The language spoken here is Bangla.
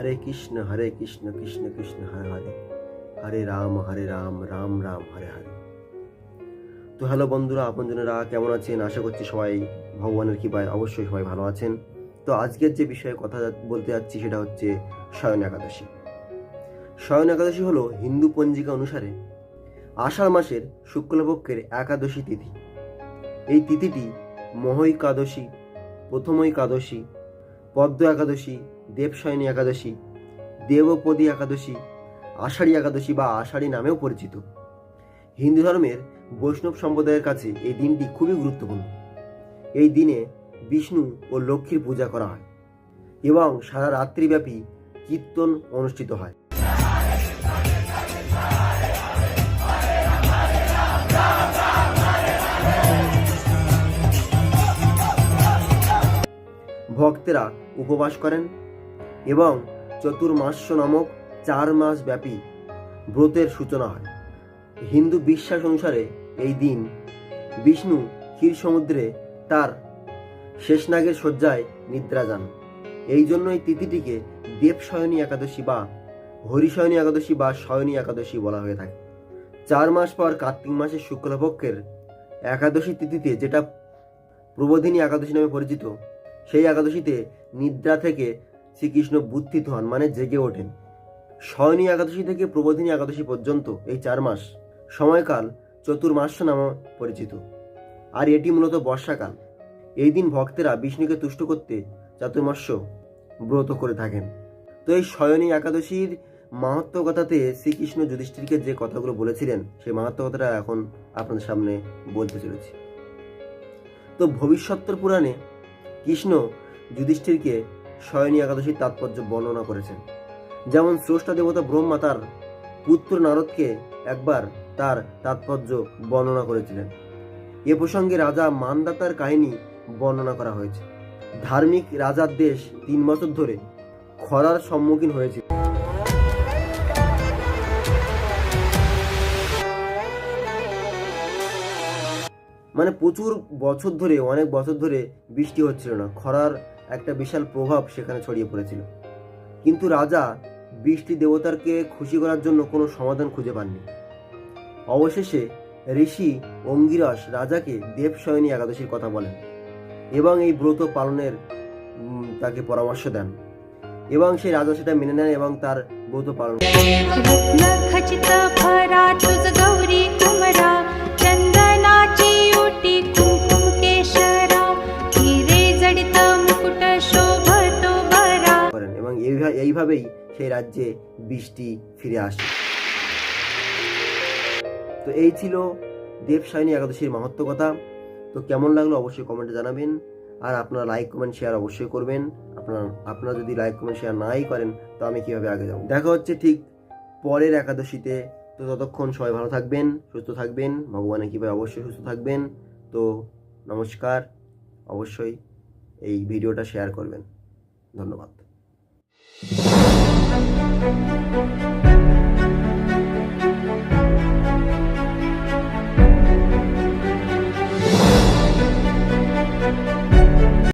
হরে কৃষ্ণ কৃষ্ণ কৃষ্ণ হরে হরে, হরে রাম রাম রাম হরে হরে। তো হ্যালো বন্ধুরা, আপনজনেরা কেমন আছেন? আশা করছি সবাই ভগবানের কৃপায় অবশ্যই সবাই ভালো আছেন। তো আজকের যে বিষয়ে কথা বলতে যাচ্ছি সেটা হচ্ছে শয়ন একাদশী। শয়ন একাদশী হলো হিন্দু পঞ্জিকা অনুসারে আষাঢ় মাসের শুক্লপক্ষের একাদশী তিথি। এই তিথিটি মহৈকাদশী, প্রথমৈকাদশী, পদ্ম একাদশী, দেবশয়নী একাদশী, দেবপদী একাদশী, আষাঢ়ী একাদশী বা আষাঢ়ী নামেও পরিচিত। হিন্দু ধর্মের বৈষ্ণব সম্প্রদায়ের কাছে এই দিনটি খুবই গুরুত্বপূর্ণ। এই দিনে বিষ্ণু ও লক্ষ্মীর পূজা করা হয় এবং সারা রাত্রিব্যাপী কীর্তন অনুষ্ঠিত হয়। ভক্তেরা উপবাস করেন এবং চতুর্মাস্য নামক 4 মাস ব্যাপী ব্রতের সূচনা হয়। হিন্দু বিশ্বাস অনুসারে এই দিন বিষ্ণু ক্ষীর সমুদ্রে তার শেষনাগের শয্যায় নিদ্রা যান। এই জন্য এই তিথিটিকে দেবশয়নী একাদশী বা হরিশয়নী একাদশী বা শয়নী একাদশী বলা হয়ে থাকে। 4 মাস পর কার্তিক মাসের শুক্লপক্ষের একাদশী তিথিতে, যেটা প্রবোধিনী একাদশী নামে পরিচিত, সেই একাদশীতে নিদ্রা থেকে শ্রীকৃষ্ণ বুদ্ধিত হন, মানে জেগে ওঠেন। শয়নী একাদশী থেকে প্রবোধিনী একাদশী পর্যন্ত এই 4 মাস সময়কাল চতুর্মাস্য নামে পরিচিত, আর এটি মূলত বর্ষাকাল। এই দিন ভক্তেরা বিষ্ণুকে তুষ্ট করতে চাতুর্মাস্য ব্রত করে থাকেন। তো এই শয়নী একাদশীর মাহাত্ম্য কথাতে শ্রীকৃষ্ণ যুধিষ্ঠিরকে যে কথাগুলো বলেছিলেন, সেই মাহাত্ম্য কথাটা এখন আপনাদের সামনে বলতে চলেছি। তো ভবিষ্যত্তর পুরাণে কৃষ্ণ যুধিষ্ঠিরকে শয়নী একাদশীর তাৎপর্য বর্ণনা করেছেন। যেমন স্রষ্টা দেবতা ব্রহ্মা তার পুত্র নারদকে একবার তার তাৎপর্য বর্ণনা করেছিলেন। এ প্রসঙ্গে রাজা মানদাতার কাহিনী বর্ণনা করা হয়েছে। ধার্মিক রাজার দেশ 3 বছর ধরে খরার সম্মুখীন হয়েছিল। মানে প্রচুর বছর ধরে, অনেক বছর ধরে বৃষ্টি হচ্ছিল না। খরার একটা বিশাল প্রভাব সেখানে ছড়িয়ে পড়েছিল। কিন্তু রাজা বৃষ্টি দেবতারকে খুশি করার জন্য কোনো সমাধান খুঁজে পাননি। অবশেষে ঋষি অঙ্গিরস রাজাকে দেবশয়নী একাদশীর কথা বলেন এবং এই ব্রত পালনের তাকে পরামর্শ দেন, এবং সেই রাজা সেটা মেনে নেন এবং তার ব্রত পালন করেন। এবং এইভাবেই সেই রাজ্যে বৃষ্টি ফিরে আসে। তো এই ছিল দেবশয়নী একাদশীর মাহাত্ম্য কথা। তো কেমন লাগলো অবশ্যই কমেন্টে জানাবেন, আর আপনারা লাইক কমেন্ট শেয়ার অবশ্যই করবেন। আপনারা যদি লাইক কমেন্ট শেয়ার নাই করেন তো আমি কিভাবে আগে যাব? দেখা হচ্ছে ঠিক পরের একাদশীতে। তো ততক্ষণ সবাই ভালো থাকবেন, সুস্থ থাকবেন, ভগবানের কৃপায় অবশ্যই সুস্থ থাকবেন। তো নমস্কার, অবশ্যই এই ভিডিওটা শেয়ার করবেন। ধন্যবাদ।